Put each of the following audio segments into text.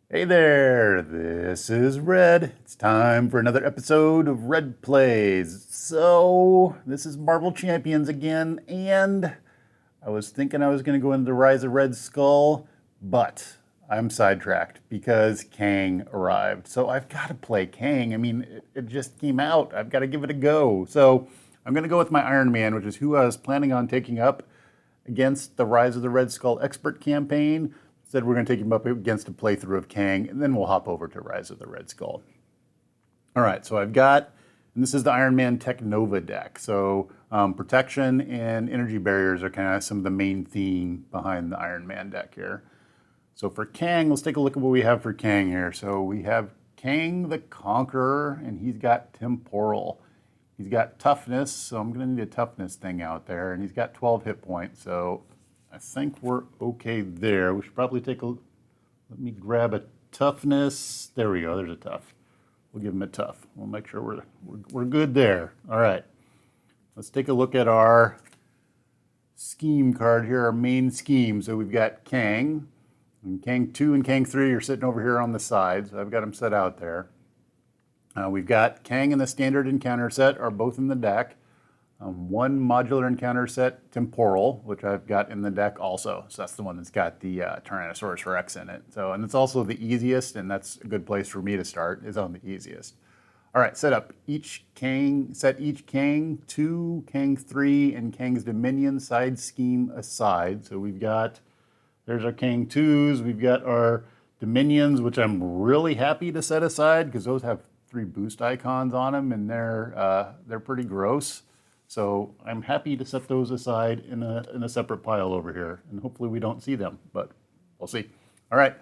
Hey there, this is Red. It's time for another episode of Red Plays. So, this is Marvel Champions again, and I was thinking I was going to go into Rise of Red Skull, but I'm sidetracked because Kang arrived. So, I've got to play Kang. I mean, it just came out. I've got to give it a go. So, I'm going to go with my Iron Man, which is who I was planning on taking up against the Rise of the Red Skull expert campaign. Said we're going to take him up against a playthrough of Kang, and then we'll hop over to Rise of the Red Skull. All right, so I've got, and this is the Iron Man Tech Nova deck. So protection and energy barriers are kind of some of the main theme behind the Iron Man deck here. So for Kang, let's take a look at what we have for Kang here. So we have Kang the Conqueror, and he's got Temporal. He's got toughness, so I'm going to need a toughness thing out there, and he's got 12 hit points, so I think we're okay there. We should probably take a, let me grab a toughness. There we go, there's a tough. We'll give him a tough. We'll make sure we're good there. All right, let's take a look at our scheme card here, our main scheme. So we've got Kang, and Kang 2 and Kang 3 are sitting over here on the side, so I've got them set out there. We've got Kang and the standard encounter set are both in the deck. One modular encounter set, Temporal, which I've got in the deck also. So that's the one that's got the Tyrannosaurus Rex in it. So, and it's also the easiest, and that's a good place for me to start, is on the easiest. All right, set each Kang 2, Kang 3, and Kang's Dominion side scheme aside. So we've got, there's our Kang 2s, we've got our Dominions, which I'm really happy to set aside because those have 3 boost icons on them, and they're pretty gross. So I'm happy to set those aside in a separate pile over here, and hopefully we don't see them, but we'll see. All right,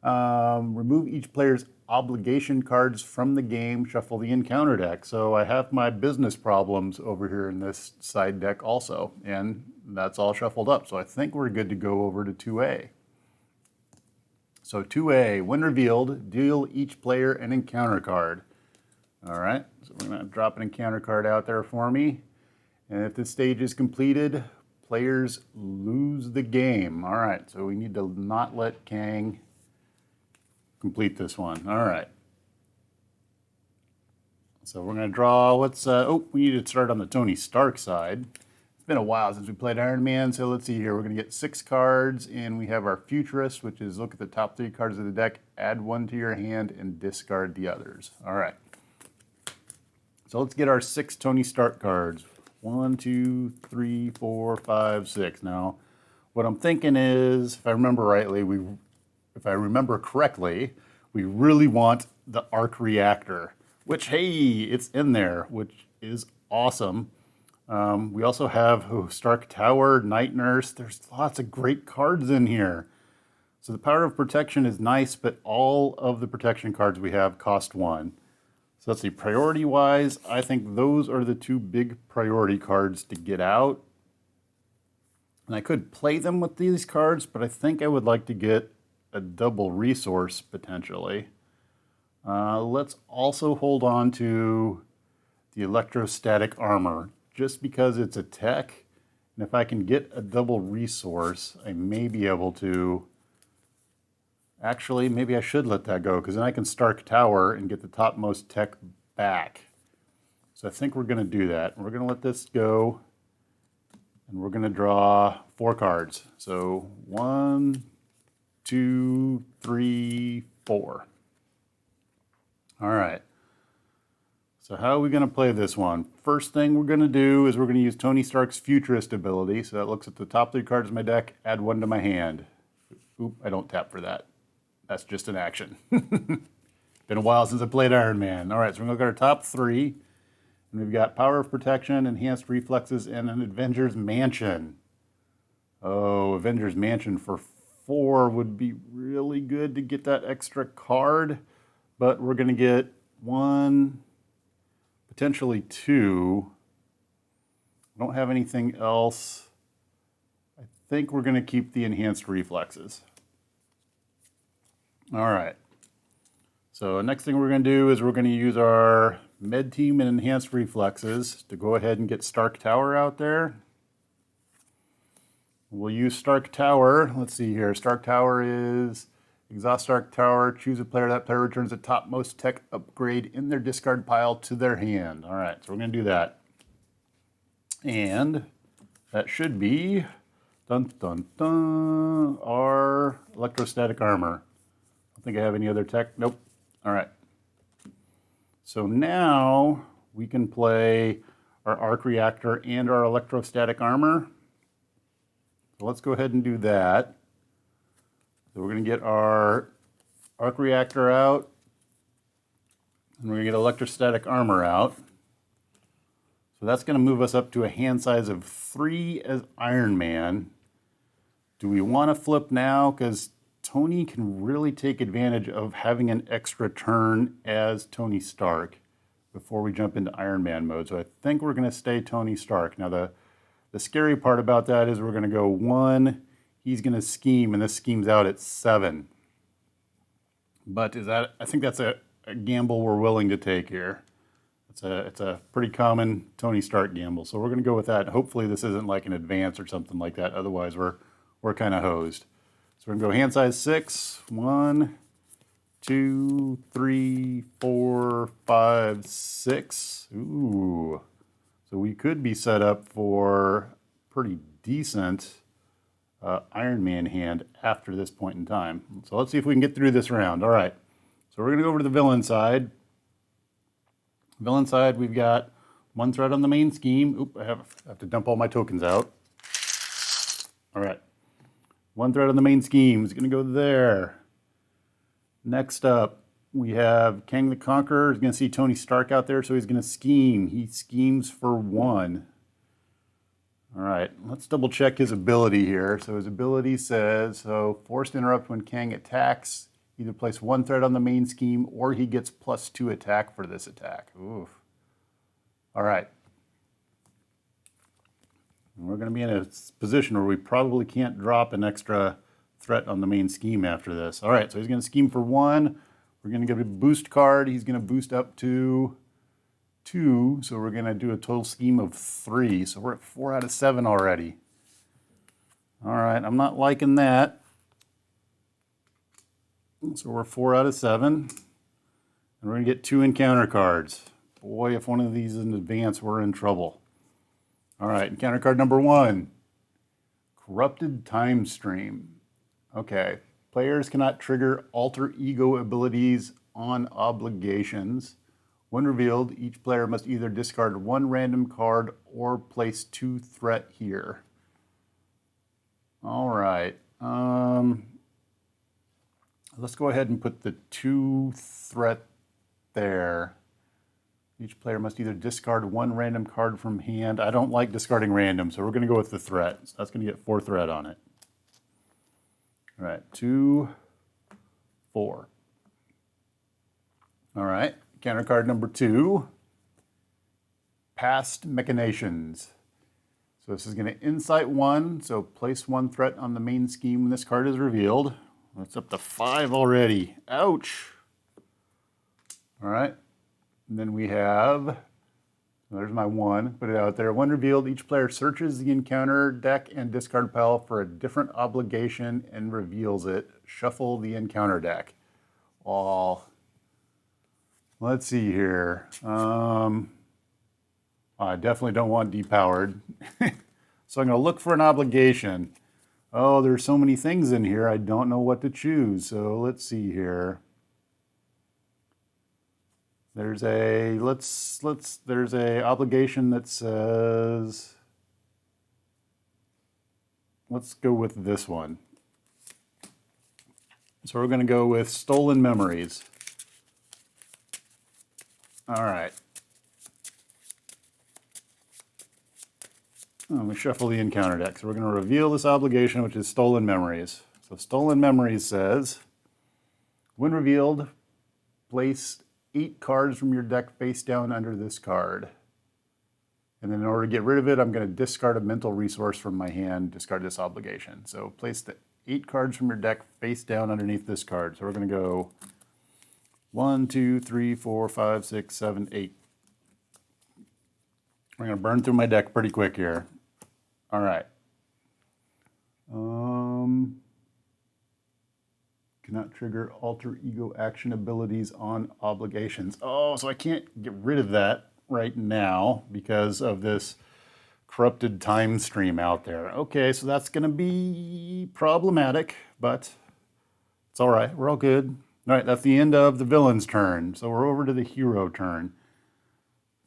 remove each player's obligation cards from the game, shuffle the encounter deck. So I have my business problems over here in this side deck also, and that's all shuffled up. So I think we're good to go over to 2A. So 2A, when revealed, deal each player an encounter card. All right, so we're gonna drop an encounter card out there for me. And if this stage is completed, players lose the game. All right, so we need to not let Kang complete this one. All right. So we're gonna draw, we need to start on the Tony Stark side. It's been a while since we played Iron Man, so let's see here. We're going to get 6 cards, and we have our Futurist, which is look at the top 3 cards of the deck, add 1 to your hand, and discard the others. All right. So let's get our 6 Tony Stark cards. 1, 2, 3, 4, 5, 6. Now, what I'm thinking is, if I remember correctly, we really want the arc reactor, which, hey, it's in there, which is awesome. We also have Stark Tower, Night Nurse. There's lots of great cards in here. So the Power of Protection is nice, but all of the protection cards we have cost 1. So let's see, priority-wise, I think those are the 2 big priority cards to get out. And I could play them with these cards, but I think I would like to get a double resource, potentially. Let's also hold on to the electrostatic armor, just because it's a tech, and if I can get a double resource, I may be able to, actually, maybe I should let that go, because then I can Stark Tower and get the topmost tech back. So I think we're going to do that. We're going to let this go, and we're going to draw 4 cards. So 1, 2, 3, 4. All right. So how are we going to play this one? First thing we're going to do is we're going to use Tony Stark's Futurist ability. So that looks at the top 3 cards of my deck, add 1 to my hand. Oop, I don't tap for that. That's just an action. Been a while since I played Iron Man. All right, so we're going to look at our top 3. And we've got Power of Protection, Enhanced Reflexes, and an Avengers Mansion. Oh, Avengers Mansion for 4 would be really good to get that extra card. But we're going to get 1... potentially 2. I don't have anything else. I think we're going to keep the enhanced reflexes. All right. So next thing we're going to do is we're going to use our med team and enhanced reflexes to go ahead and get Stark Tower out there. We'll use Stark Tower. Let's see here. Stark Tower is Exhaust Arc Tower, choose a player. That player returns the topmost tech upgrade in their discard pile to their hand. All right, so we're going to do that. And that should be, dun dun dun, our electrostatic armor. I don't think I have any other tech. Nope. All right. So now we can play our arc reactor and our electrostatic armor. So let's go ahead and do that. So we're going to get our arc reactor out, and we're going to get electrostatic armor out. So that's going to move us up to a hand size of 3 as Iron Man. Do we want to flip now? Because Tony can really take advantage of having an extra turn as Tony Stark before we jump into Iron Man mode. So I think we're going to stay Tony Stark. Now the scary part about that is we're going to go 1. He's going to scheme, and this schemes out at 7. But I think that's a gamble we're willing to take here. It's a pretty common Tony Stark gamble. So we're going to go with that. Hopefully this isn't like an advance or something like that. Otherwise we're kind of hosed. So we're going to go hand size 6. 1, 2, 3, 4, 5, 6. Ooh. So we could be set up for pretty decent Iron Man hand after this point in time. So let's see if we can get through this round. All right. So we're going to go over to the villain side. Villain side, we've got 1 threat on the main scheme. Oop, I have to dump all my tokens out. All right. 1 threat on the main scheme is going to go there. Next up, we have Kang the Conqueror. He's going to see Tony Stark out there, so he's going to scheme. He schemes for 1. All right, let's double check his ability here. So his ability says, so forced interrupt when Kang attacks. Either place 1 threat on the main scheme or he gets +2 attack for this attack. Oof. All right. And we're going to be in a position where we probably can't drop an extra threat on the main scheme after this. All right, so he's going to scheme for 1. We're going to give him a boost card. He's going to boost up to 2, so we're going to do a total scheme of 3. So we're at 4 out of 7 already. All right, I'm not liking that. So we're 4 out of 7. And we're going to get 2 encounter cards. Boy, if one of these is in advance, we're in trouble. All right, encounter card number 1. Corrupted Time Stream. Okay, players cannot trigger alter ego abilities on obligations. When revealed, each player must either discard 1 random card or place 2 threat here. All right. Let's go ahead and put the 2 threat there. Each player must either discard 1 random card from hand. I don't like discarding random, so we're going to go with the threat. So that's going to get 4 threat on it. All right, 2, 4. All right. Counter card number 2, Past Machinations. So this is going to insight 1, so place 1 threat on the main scheme when this card is revealed. That's up to 5 already. Ouch! All right, and then we have, there's my 1, put it out there. When revealed, each player searches the encounter deck and discard pile for a different obligation and reveals it. Shuffle the encounter deck. Oh. Let's see here. I definitely don't want depowered. So I'm going to look for an obligation. Oh, there's so many things in here. I don't know what to choose. So let's see here. There's a there's a obligation that says, let's go with this one. So we're going to go with Stolen Memories. All right. Let me shuffle the encounter deck. So we're going to reveal this obligation, which is Stolen Memories. So Stolen Memories says, when revealed, place 8 cards from your deck face down under this card. And then in order to get rid of it, I'm going to discard a mental resource from my hand, discard this obligation. So place the 8 cards from your deck face down underneath this card. So we're going to go 1, 2, 3, 4, 5, 6, 7, 8. We're going to burn through my deck pretty quick here. All right. Cannot trigger alter ego action abilities on obligations. Oh, so I can't get rid of that right now because of this corrupted time stream out there. Okay, so that's going to be problematic, but it's all right. We're all good. All right, that's the end of the villain's turn. So we're over to the hero turn.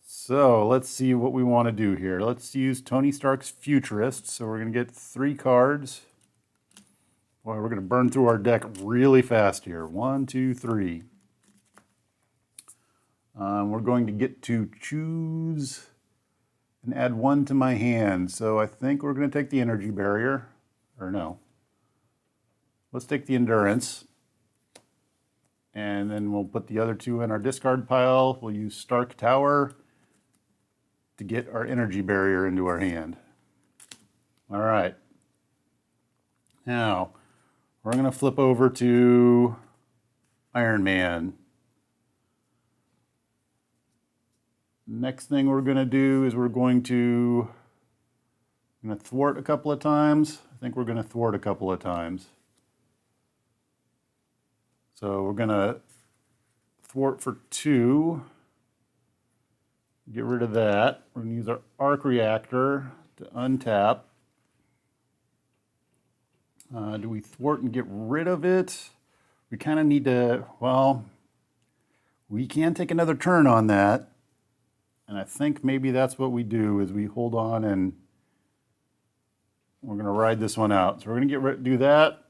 So let's see what we want to do here. Let's use Tony Stark's Futurist. So we're going to get 3 cards. Boy, we're going to burn through our deck really fast here. 1, 2, 3. We're going to get to choose and add 1 to my hand. So I think we're going to take the energy barrier. Or no. Let's take the endurance. And then we'll put the other 2 in our discard pile. We'll use Stark Tower to get our energy barrier into our hand. All right. Now, we're going to flip over to Iron Man. Next thing we're going to do is we're going to thwart a couple of times. I think we're going to thwart a couple of times. So we're going to thwart for 2. Get rid of that. We're going to use our arc reactor to untap. Do we thwart and get rid of it? We kind of need to, well, we can take another turn on that. And I think maybe that's what we do is we hold on and we're going to ride this one out. So we're going to do that.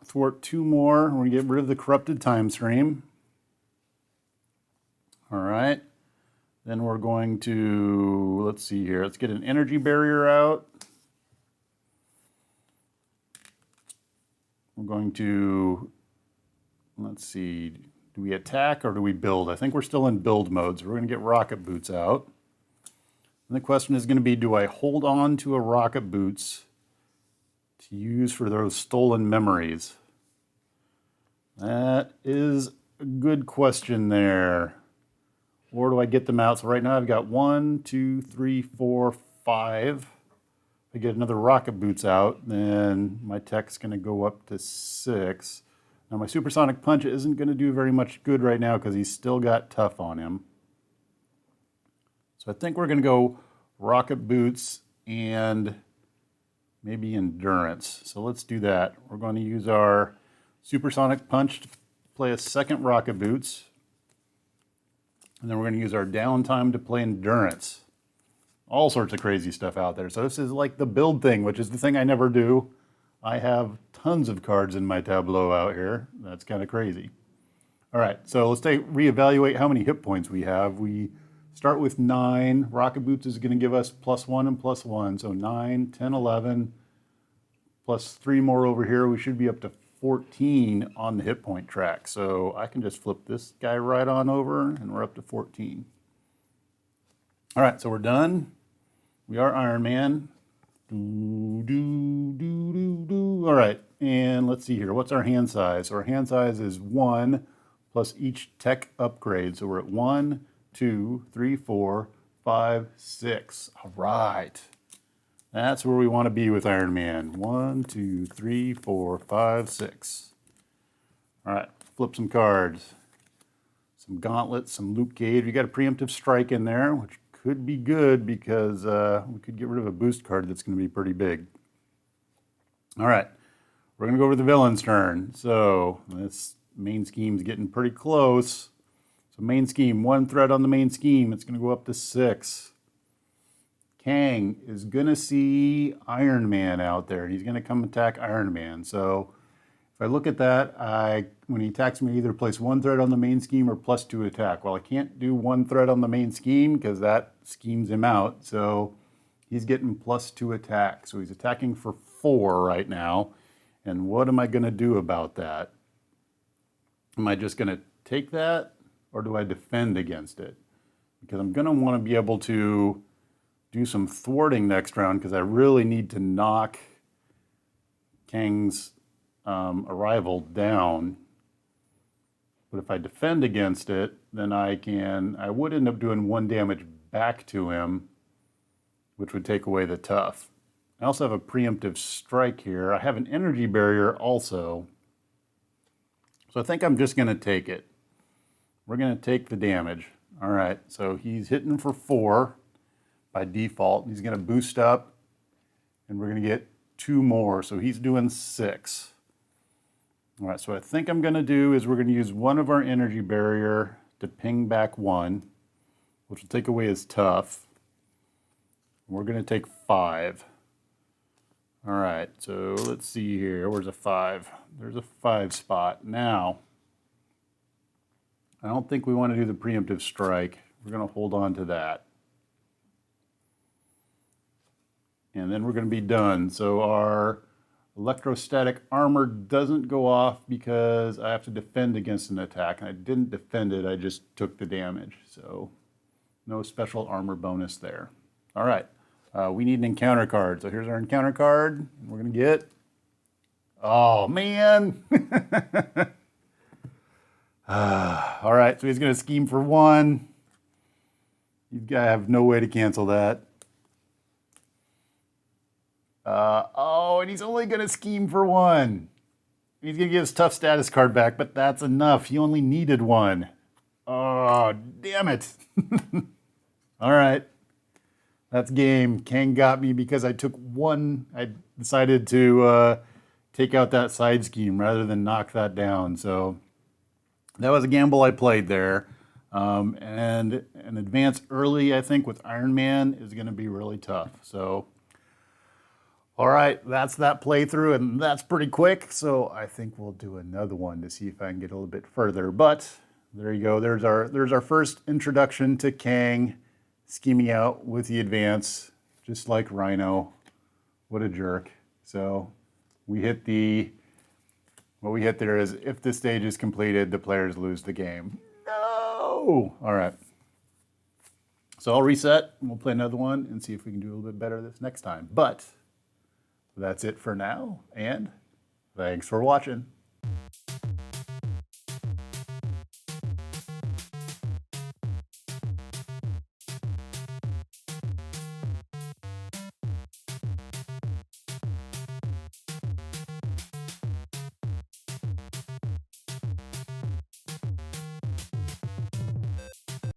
Thwart 2 more. We're going to get rid of the corrupted time stream. All right. Then we're going to, let's see here. Let's get an energy barrier out. We're going to, let's see, do we attack or do we build? I think we're still in build mode, so we're going to get rocket boots out. And the question is going to be, do I hold on to a rocket boots to use for those stolen memories? That is a good question there. Or do I get them out? So right now I've got 1, 2, 3, 4, 5. If I get another rocket boots out, then my tech's going to go up to 6. Now my supersonic punch isn't going to do very much good right now because he's still got tough on him. So I think we're going to go rocket boots and maybe endurance. So let's do that. We're going to use our supersonic punch to play a second rocket boots. And then we're going to use our downtime to play endurance. All sorts of crazy stuff out there. So this is like the build thing, which is the thing I never do. I have tons of cards in my tableau out here. That's kind of crazy. All right, so let's reevaluate how many hit points we have. We start with 9. Rocket Boots is going to give us +1 and +1. So 9, 10, 11, plus 3 more over here. We should be up to 14 on the hit point track. So I can just flip this guy right on over and we're up to 14. All right, so we're done. We are Iron Man. All right, and let's see here. What's our hand size? So our hand size is 1 plus each tech upgrade. So we're at 1, 2, 3, 4, 5, 6. All right. That's where we want to be with Iron Man. 1, 2, 3, 4, 5, 6. All right, flip some cards. Some gauntlets, some Luke Cage. We got a preemptive strike in there, which could be good because we could get rid of a boost card that's going to be pretty big. All right, we're going to go over the villain's turn. So this main scheme's getting pretty close. So main scheme, 1 threat on the main scheme. It's going to go up to 6. Kang is going to see Iron Man out there. He's going to come attack Iron Man. So if I look at that, when he attacks me, either place 1 threat on the main scheme or +2 attack. Well, I can't do 1 threat on the main scheme because that schemes him out. So he's getting +2 attack. So he's attacking for 4 right now. And what am I going to do about that? Am I just going to take that or do I defend against it? Because I'm going to want to be able to do some thwarting next round because I really need to knock Kang's arrival down. But if I defend against it, then I would end up doing 1 damage back to him, which would take away the tough. I also have a preemptive strike here. I have an energy barrier also. So I think I'm just going to take it. We're going to take the damage. All right, so he's hitting for 4 by default. He's going to boost up, and we're going to get 2 more. So he's doing 6. All right, so what I think I'm going to do is we're going to use one of our energy barrier to ping back 1, which will take away his tough. We're going to take 5. All right, so let's see here. Where's a 5? There's a 5 spot. Now, I don't think we want to do the preemptive strike. We're going to hold on to that. And then we're going to be done. So our electrostatic armor doesn't go off because I have to defend against an attack. And I didn't defend it, I just took the damage. So no special armor bonus there. All right, we need an encounter card. So here's our encounter card. We're going to get, oh man. All right, so he's going to scheme for 1. He's got to have no way to cancel that. Oh, and he's only going to scheme for 1. He's going to get his tough status card back, but that's enough. He only needed 1. Oh, damn it. All right. That's game. Kang got me because I took 1. I decided to take out that side scheme rather than knock that down. So that was a gamble I played there. And an advance early, I think, with Iron Man is going to be really tough. So, all right, that's that playthrough, and that's pretty quick. So I think we'll do another one to see if I can get a little bit further. But there you go. There's our first introduction to Kang scheming out with the advance, just like Rhino. What a jerk. So we hit the... What we hit there is, if this stage is completed, the players lose the game. No! All right. So I'll reset, and we'll play another one and see if we can do a little bit better this next time. But that's it for now, and thanks for watching.